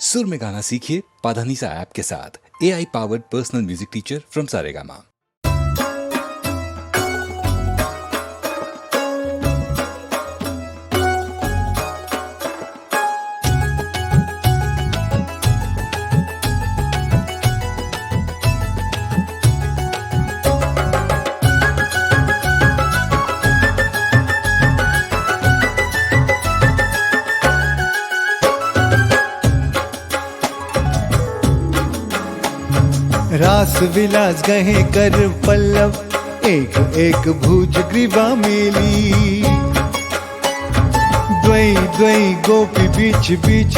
सुर में गाना सीखिए पाधानीसा ऐप के साथ। AI powered personal music teacher from Saregama. रास विलास गहे कर पल्लव, एक एक भुज ग्रीवा मेली। द्वै द्वै गोपी बीच बीच,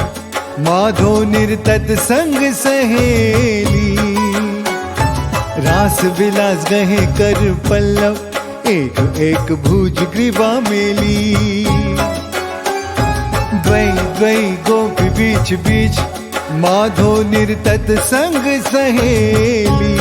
माधो निर्तत संग सहेली। रास विलास गहे कर पल्लव, एक एक भुज ग्रीवा मेली। द्वै द्वै गोपी बीच बीच, माधो निर्तत संग सहेली।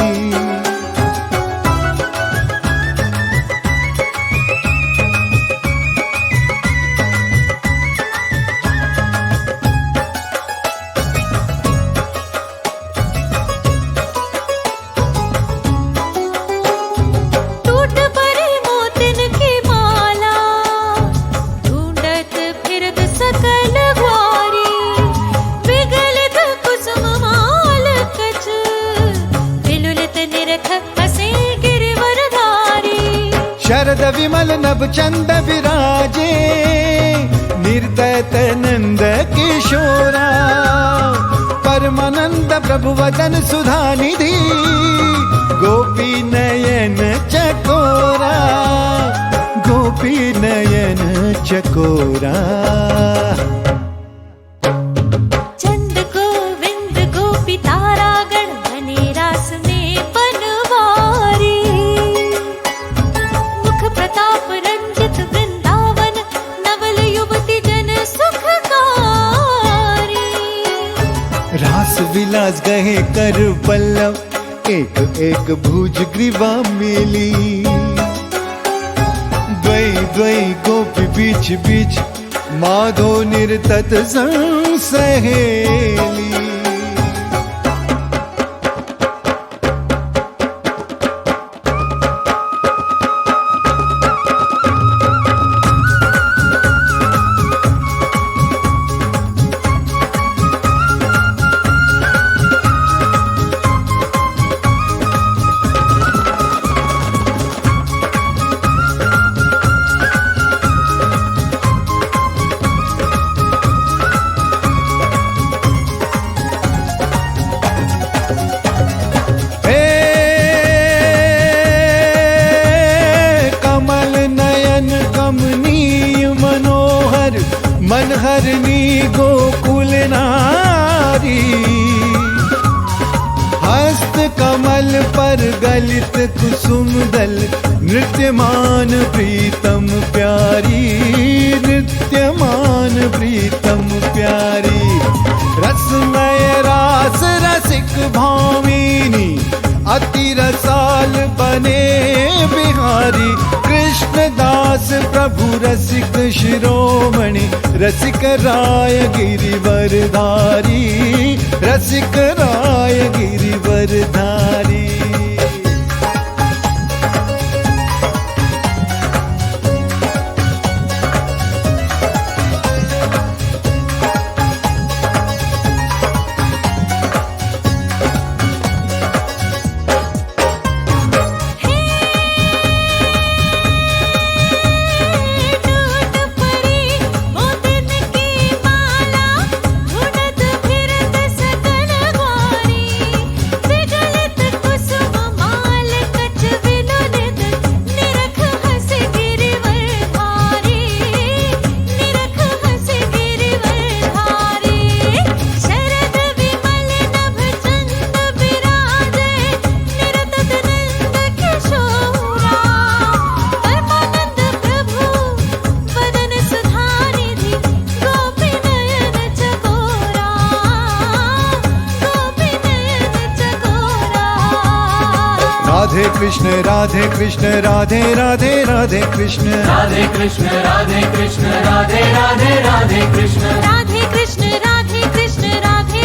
टूट पड़े मोतिन की माला, ढूंढत फिरत सकल ग्वारी। विगलित कुसुम माल कच, विलुलित निरख हसे गिरिवरधारी। शरद विमल नभ चंद विराजे, निर्दयत नंद किशोरा। परमानंद प्रभु वदन सुधा निधि, गोपी नयन चकोरा। गोपी नयन चकोरा। चंद गोविंद गोपी तारागण, बने रास में बनवारी। मुख प्रताप रंजित वृंदावन, नवल युवती जन सुखकारी। रास विलास गहे कर पल्लव, एक एक भुज ग्रीवा मेली। द्वै द्वै गोपी बीच बीच, माधो निर्तत संग सहेली। मनहरनी गोकुल नारी। हस्त कमल पर गलित कुसुम दल, नृत्यमान प्रीतम प्यारी। नृत्यमान प्रीतम प्यारी। रसमय रास रसिक भामिनी, अति रसाल बने बिहारी। कृष्ण दास प्रभु रसिक शिरोमणि, रसिक राय गिरिवरधारी। रसिक राय गिरिवरधारी। राधे कृष्ण राधे कृष्ण राधे राधे राधे कृष्ण राधे कृष्ण राधे कृष्ण राधे राधे राधे कृष्ण राधे कृष्ण राधे कृष्ण राधे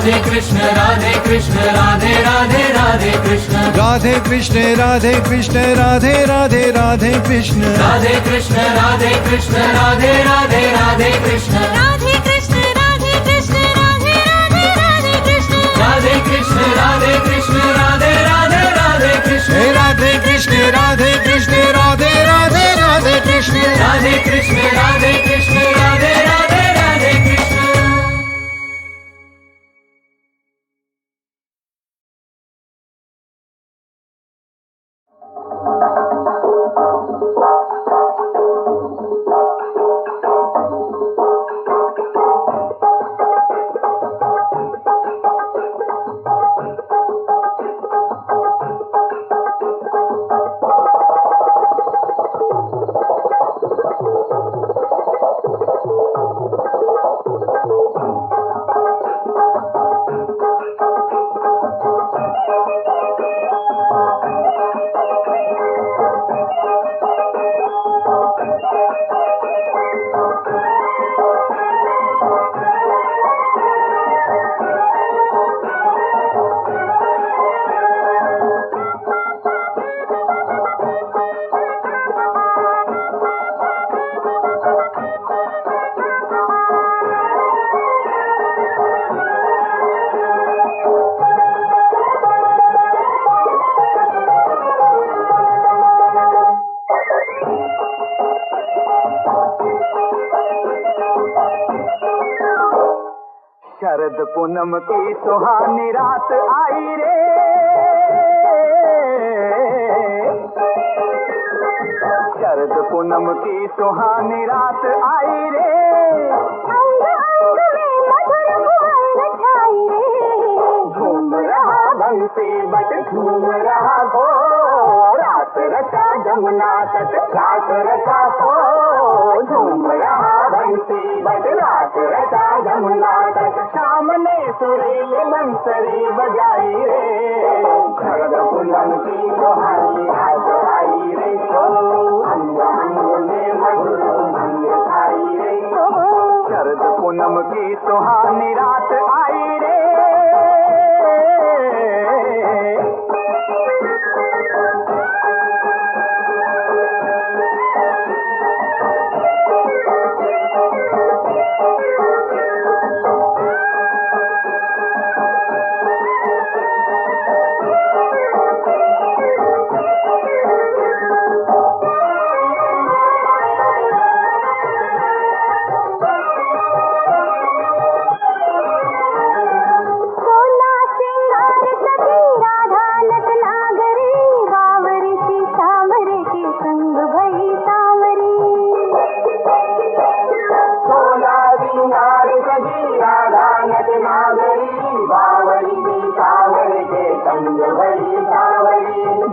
राधे कृष्ण राधे कृष्ण राधे राधे राधे कृष्ण राधे कृष्ण राधे कृष्ण राधे राधे राधे कृष्ण राधे कृष्ण राधे कृष्ण राधे राधे राधे कृष्ण राधे कृष्ण राधे कृष्ण राधे राधे राधे कृष्ण राधे कृष्ण राधे कृष्ण राधे राधे राधे कृष्ण राधे कृष्ण राधे कृष्ण राधे राधे राधे कृष्ण राधे कृष्ण राधे कृष्ण राधे राधे राधे कृष्ण शरद पूनम की सुहानी रात आई रे, शरद पूनम की सुहानी रात आई रे, अंग अंग में मधुर भुवन छाई रे, झूम रहा बंसी बट झूम रहा हो, रात रचा जमुना तट रात रचा हो, झूम रहा बंसी बट रात रचा जमुना तट, शाम ने सुरीली बंसरी बजाई रे, शरद पूनम की सुहानी रात आई रे, अंग अंग में मधुर भंग छाई रे, शरद पूनम की सुहानी रात आई रे।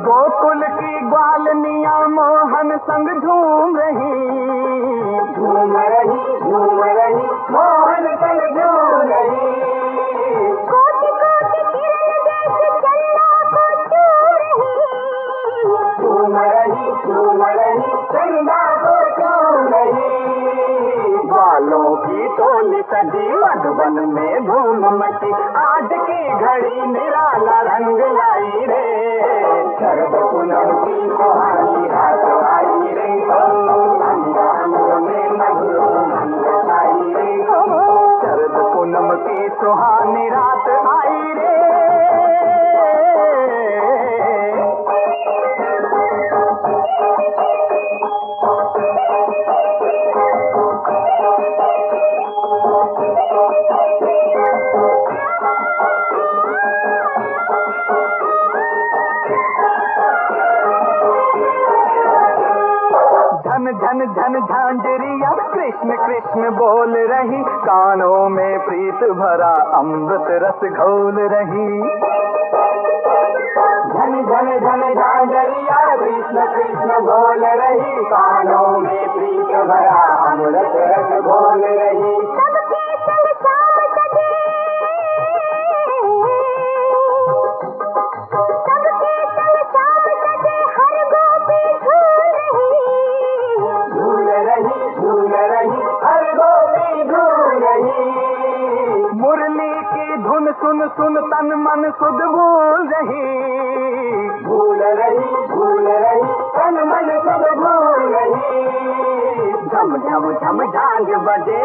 गोकुल की ग्वालनिया मोहन संग झूम रही, झूम रही झूम रही मोहन संग झूम रही, कोटि कोटि किरण जैसे चंदा को छू रही, झूम रही चंदा को छू रही, ग्वालों की टोली सजी मधुबन में धूम मची, आज की घड़ी निराला रंग लाई रे, शरद पूनम की सुहानी रात आई रे, अंग अंग में मधुर भंग छाई रे, शरद पूनम की सुहानी रात आई रे। झन झन झांझरिया कृष्ण कृष्ण बोल रही, कानों में प्रीत भरा अमृत रस घोल रही, झन झन झन झांझरिया कृष्ण कृष्ण बोल रही, कानों में प्रीत भरा अमृत रस घोल रही, सबके संग शाम सजे, सबके संग शाम सजे, हर गोपी झूल रही हर गोपी झूल रही, मुरली की धुन मन सुन सुन तन मन सुध भूल रही तन मन सुध भूल रही। झम झम झम झांझ बजे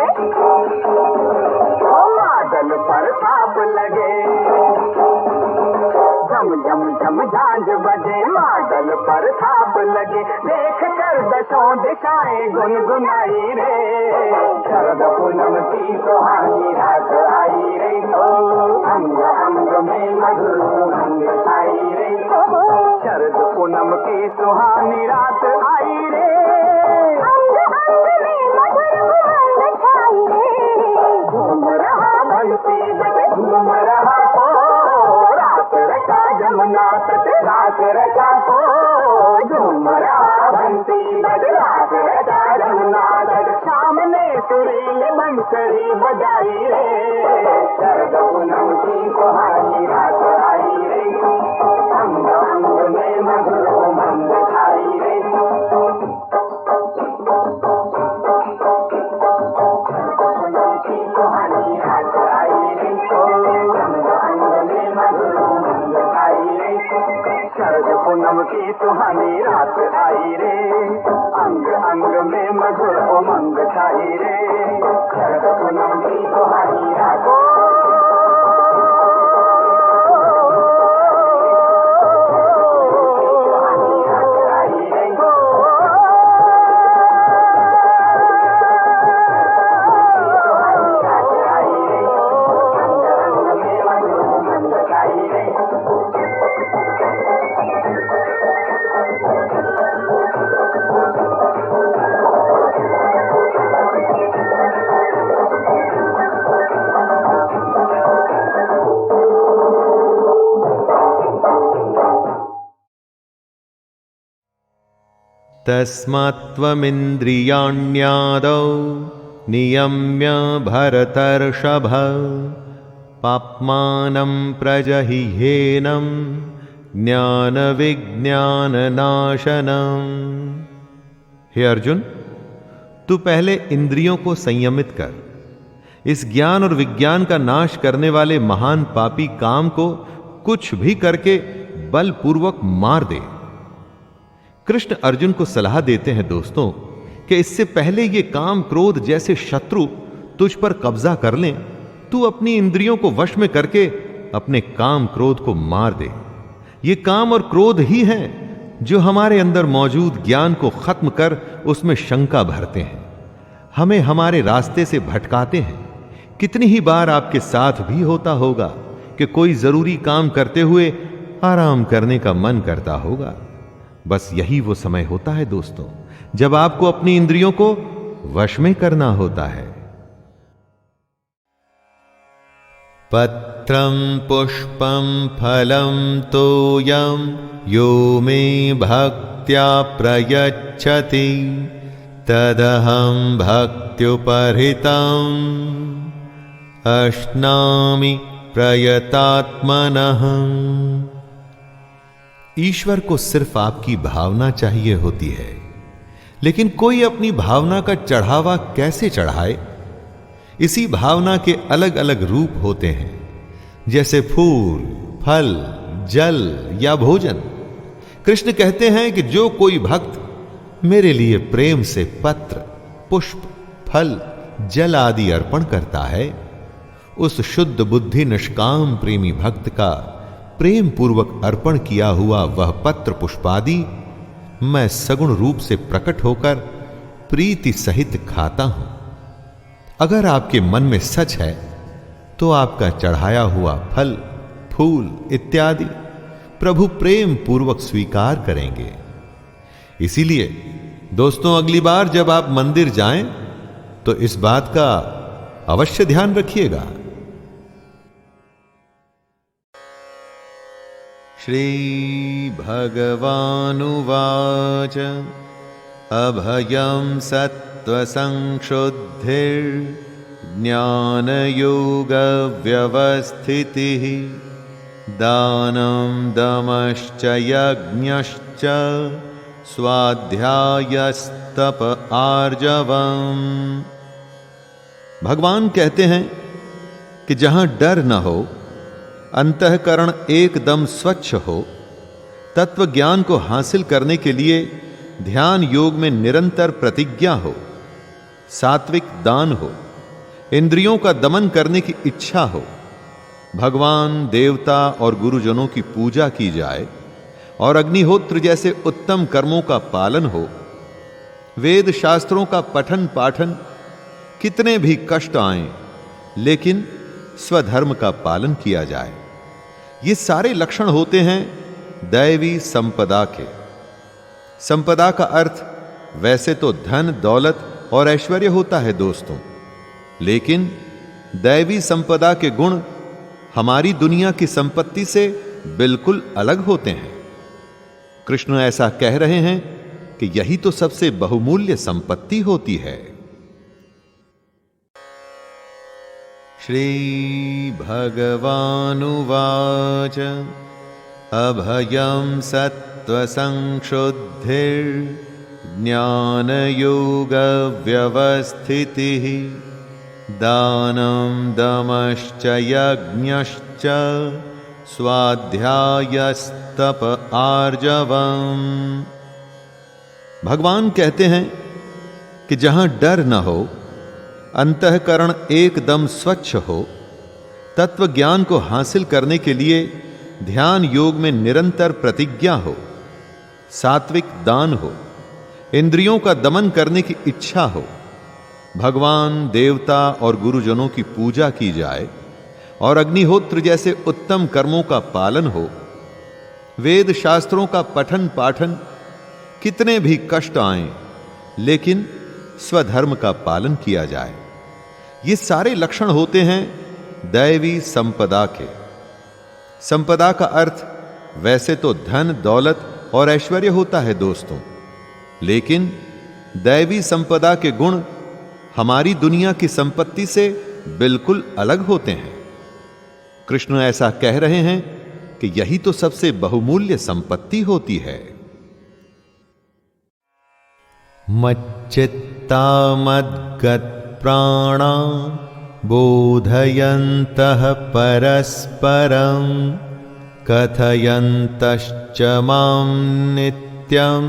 ओ बादल पर ताप लगे। झम झम झम झांझ बजे बादल पर थाप लगे। देख कर दसों दिशाएं गुनगुनाई रे। शरद पूनम की सुहानी रात आई रे। अंग अंग में मधुर उमंग छाई रे। शरद पूनम की सुहानी रात आई रे। अंग अंग में मधुर उमंग छाई रे। झूम रहा बंसी बजे झूम रहा रात रचा जमुना तट रात रचा झूम रहा बंसी बज रात रचा जमुना तट। सामने सुरीली बंसरी बजाई रे। शरद पूनम की सुहानी रात आई रे। अंग अंग में मधुर उमंग छाई रे। सुहानी रात आई रे। अंग अंग में मधुर उमंग छाई रे। शरद पूनम की सुहानी रात आई रे। अंग अंग में मधुर उमंग छाई रे। शरद पूनम की सुहानी रात तस्मात्त्वमिन्द्रियाण्यादौ नियम्य भरतर्षभ पाप्मानं प्रजहिह्येनं ज्ञानविज्ञाननाशनम्। हे अर्जुन, तू पहले इंद्रियों को संयमित कर। इस ज्ञान और विज्ञान का नाश करने वाले महान पापी काम को कुछ भी करके बलपूर्वक मार दे। कृष्ण अर्जुन को सलाह देते हैं दोस्तों कि इससे पहले ये काम क्रोध जैसे शत्रु तुझ पर कब्जा कर लें, तू अपनी इंद्रियों को वश में करके अपने काम क्रोध को मार दे। ये काम और क्रोध ही हैं जो हमारे अंदर मौजूद ज्ञान को खत्म कर उसमें शंका भरते हैं, हमें हमारे रास्ते से भटकाते हैं। कितनी ही बार आपके साथ भी होता होगा कि कोई जरूरी काम करते हुए आराम करने का मन करता होगा। बस यही वो समय होता है दोस्तों जब आपको अपनी इंद्रियों को वश में करना होता है। पत्रं पुष्पं फलं तोयं यो मे भक्त्या प्रयच्छति तदहं भक्त्युपहृतम् अश्नामि प्रयतात्मनः। ईश्वर को सिर्फ आपकी भावना चाहिए होती है, लेकिन कोई अपनी भावना का चढ़ावा कैसे चढ़ाए? इसी भावना के अलग अलग रूप होते हैं, जैसे फूल, फल, जल या भोजन। कृष्ण कहते हैं कि जो कोई भक्त मेरे लिए प्रेम से पत्र, पुष्प, फल, जल आदि अर्पण करता है, उस शुद्ध बुद्धि निष्काम प्रेमी भक्त का प्रेम पूर्वक अर्पण किया हुआ वह पत्र पुष्पादि मैं सगुण रूप से प्रकट होकर प्रीति सहित खाता हूं। अगर आपके मन में सच है तो आपका चढ़ाया हुआ फल, फूल इत्यादि प्रभु प्रेम पूर्वक स्वीकार करेंगे। इसीलिए दोस्तों, अगली बार जब आप मंदिर जाएं तो इस बात का अवश्य ध्यान रखिएगा। श्री भगवानुवाच अभयं सत्त्वसंशुद्धिर्ज्ञानयोगव्यवस्थितिः दानं दमश्च यज्ञश्च स्वाध्यायस्तप आर्जवम्। भगवान कहते हैं कि जहां डर न हो अंतःकरण एकदम स्वच्छ हो, तत्व ज्ञान को हासिल करने के लिए ध्यान योग में निरंतर प्रतिज्ञा हो, सात्विक दान हो, इंद्रियों का दमन करने की इच्छा हो, भगवान देवता और गुरुजनों की पूजा की जाए और अग्निहोत्र जैसे उत्तम कर्मों का पालन हो, वेद शास्त्रों का पठन पाठन कितने भी कष्ट आएं, लेकिन स्वधर्म का पालन किया जाए। ये सारे लक्षण होते हैं दैवी संपदा के। संपदा का अर्थ वैसे तो धन, दौलत और ऐश्वर्य होता है दोस्तों, लेकिन दैवी संपदा के गुण हमारी दुनिया की संपत्ति से बिल्कुल अलग होते हैं। कृष्ण ऐसा कह रहे हैं कि यही तो सबसे बहुमूल्य संपत्ति होती है। श्री भगवानुवाच अभयं सत्त्वसंशुद्धिर्ज्ञानयोगव्यवस्थितिः दानं दमश्च यज्ञश्च स्वाध्यायस्तप आर्जवम्। भगवान कहते हैं कि जहां डर न हो, अंतःकरण एकदम स्वच्छ हो, तत्व ज्ञान को हासिल करने के लिए ध्यान योग में निरंतर प्रतिज्ञा हो, सात्विक दान हो, इंद्रियों का दमन करने की इच्छा हो, भगवान देवता और गुरुजनों की पूजा की जाए और अग्निहोत्र जैसे उत्तम कर्मों का पालन हो, वेद शास्त्रों का पठन पाठन कितने भी कष्ट आएं, लेकिन स्वधर्म का पालन किया जाए। ये सारे लक्षण होते हैं दैवी संपदा के। संपदा का अर्थ वैसे तो धन, दौलत और ऐश्वर्य होता है दोस्तों, लेकिन दैवी संपदा के गुण हमारी दुनिया की संपत्ति से बिल्कुल अलग होते हैं। कृष्ण ऐसा कह रहे हैं कि यही तो सबसे बहुमूल्य संपत्ति होती है। मच्चित्ता मद्गत प्राणा बोधयन्तः परस्परं कथयन्तश्च मां नित्यं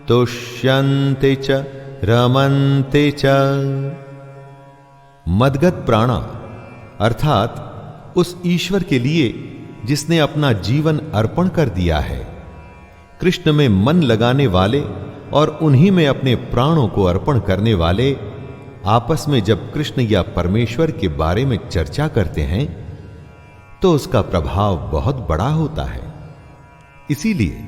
तुष्यन्ति च रमन्ति च। मदगत प्राणा अर्थात उस ईश्वर के लिए जिसने अपना जीवन अर्पण कर दिया है। कृष्ण में मन लगाने वाले और उन्हीं में अपने प्राणों को अर्पण करने वाले आपस में जब कृष्ण या परमेश्वर के बारे में चर्चा करते हैं तो उसका प्रभाव बहुत बड़ा होता है। इसीलिए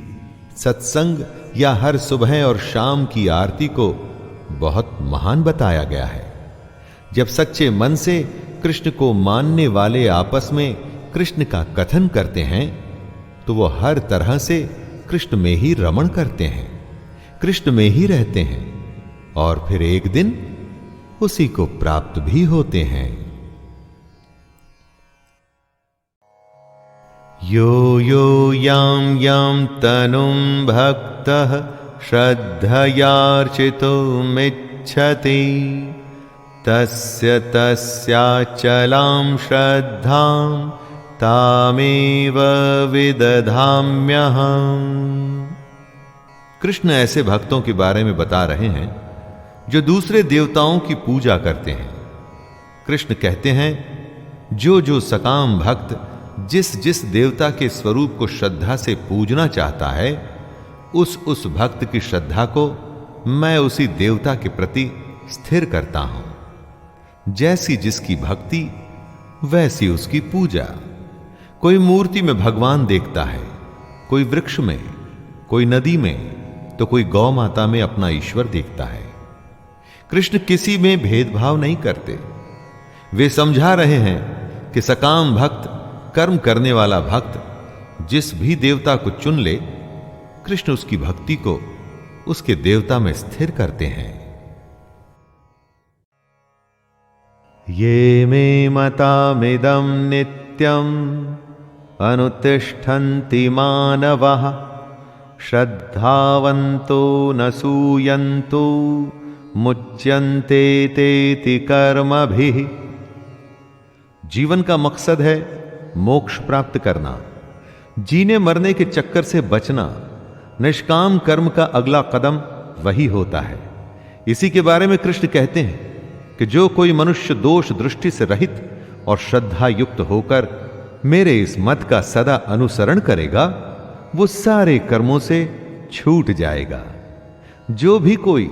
सत्संग या हर सुबह और शाम की आरती को बहुत महान बताया गया है। जब सच्चे मन से कृष्ण को मानने वाले आपस में कृष्ण का कथन करते हैं तो वो हर तरह से कृष्ण में ही रमण करते हैं, कृष्ण में ही रहते हैं और फिर एक दिन उसी को प्राप्त भी होते हैं। यो यो यां यां तनुं भक्तः श्रद्धयार्चितुमिच्छति तस्य तस्याचलां श्रद्धां तामेव विदधाम्यहम्। कृष्ण ऐसे भक्तों के बारे में बता रहे हैं जो दूसरे देवताओं की पूजा करते हैं। कृष्ण कहते हैं जो जो सकाम भक्त जिस जिस देवता के स्वरूप को श्रद्धा से पूजना चाहता है उस भक्त की श्रद्धा को मैं उसी देवता के प्रति स्थिर करता हूं। जैसी जिसकी भक्ति वैसी उसकी पूजा। कोई मूर्ति में भगवान देखता है, कोई वृक्ष में, कोई नदी में, तो कोई गौ माता में अपना ईश्वर देखता है। कृष्ण किसी में भेदभाव नहीं करते। वे समझा रहे हैं कि सकाम भक्त, कर्म करने वाला भक्त जिस भी देवता को चुन ले, कृष्ण उसकी भक्ति को उसके देवता में स्थिर करते हैं। ये मे मतामिदं नित्यम् अनुतिष्ठन्ति मानवः श्रद्धावन्तो न सूयन्तो मुच्यन्ते तेति कर्मभिः। जीवन का मकसद है मोक्ष प्राप्त करना, जीने मरने के चक्कर से बचना, निष्काम कर्म का अगला कदम वही होता है। इसी के बारे में कृष्ण कहते हैं कि जो कोई मनुष्य दोष दृष्टि से रहित और श्रद्धा युक्त होकर मेरे इस मत का सदा अनुसरण करेगा, वो सारे कर्मों से छूट जाएगा। जो भी कोई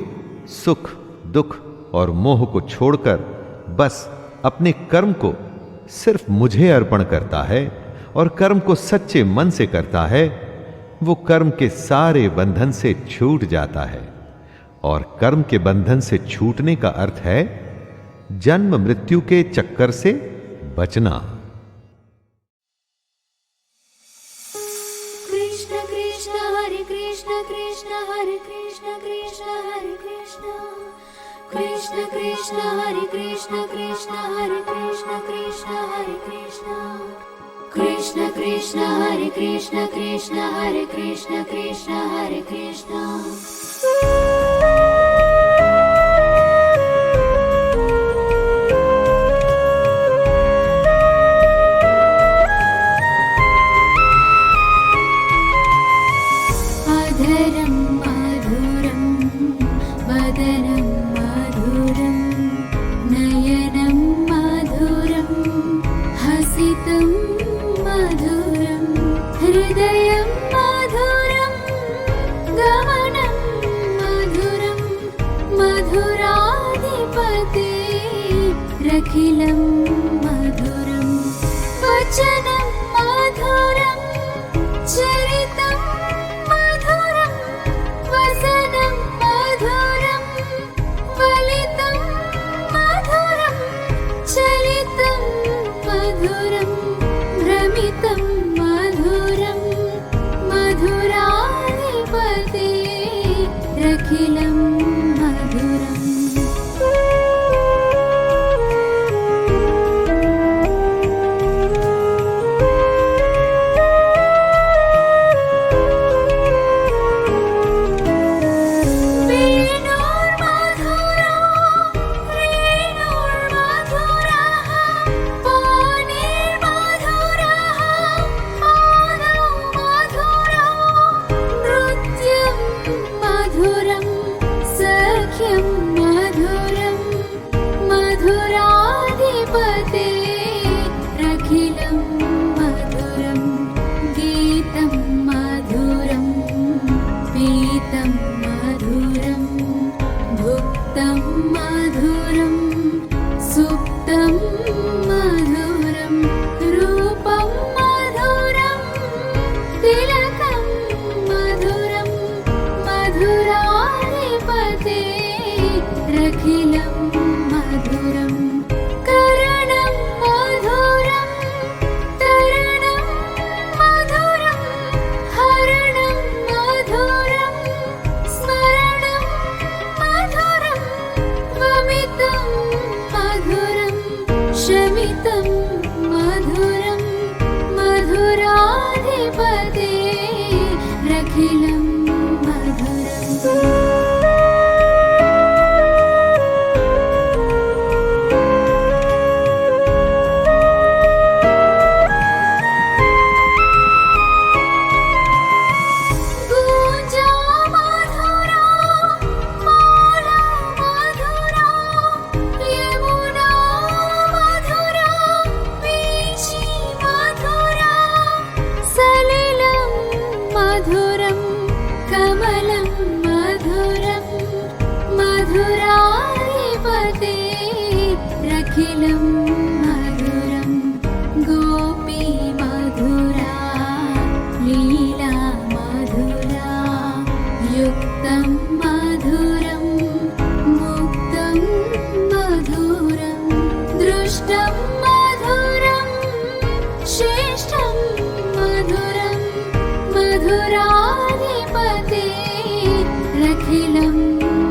सुख, दुख और मोह को छोड़कर बस अपने कर्म को सिर्फ मुझे अर्पण करता है और कर्म को सच्चे मन से करता है, वो कर्म के सारे बंधन से छूट जाता है। और कर्म के बंधन से छूटने का अर्थ है जन्म मृत्यु के चक्कर से बचना। कृष्ण कृष्ण हरे कृष्ण कृष्ण हरे कृष्ण कृष्ण हरे कृष्ण कृष्ण कृष्ण हरे कृष्ण कृष्ण हरे कृष्ण कृष्ण हरे कृष्ण कृष्ण कृष्ण हरे कृष्ण कृष्ण हरे कृष्ण कृष्ण हरे कृष्ण। अधरं मधुरं वदनं मधुरं नयनं मधुरं हसितं मधुरं हृदयं मधुरं गमनं मधुरं मधुराधिपते रखिलं मधुरं वचनं मधुरं चरितं मधुरं वसनं मधुरं फलितं मधुरं चलितं मधुरं भ्रमितं मधुरं मधुराधिपते रखिलं मधुरम्। मधुराधिपते रखिलं मधुरं गीतं मधुरं पीतं मधुरं भुक्तं मधुरं सुप्तं मधुरं रूपं मधुरं तिलकं मधुरं मधुराधिपते रखिलं मधुरं करणं मधुरं तरणं मधुरं हरणं मधुरं स्मरणं मधुरं वमितं मधुरं शमितं मधुरं मधुराधिपते रखिलं मधुरम्। मधुरं कमलं मधुरं मधुराधिपते रखिलं मधुरं गोपी मधुरा लीला मधुरा युक्तं मधुरं मुक्तं मधुरं दृष्टं मधुरं श्रेष्ठं मधुरं मधुराधिपते रखिलं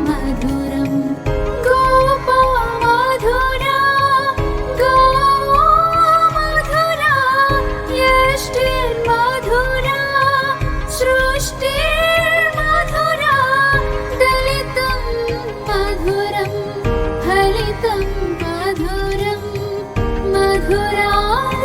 मधुरं गोपा मधुरा गो मधुरा यष्टिर्मधुरा सृष्टिर्मधुरा दलितं मधुरं फलितं मधुरं मधुराधिपते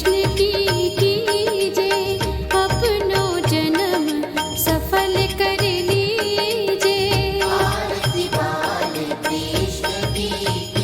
कृष्ण की कीजे, अपनो जन्म सफल कर लीजे। आरती बाल कृष्ण की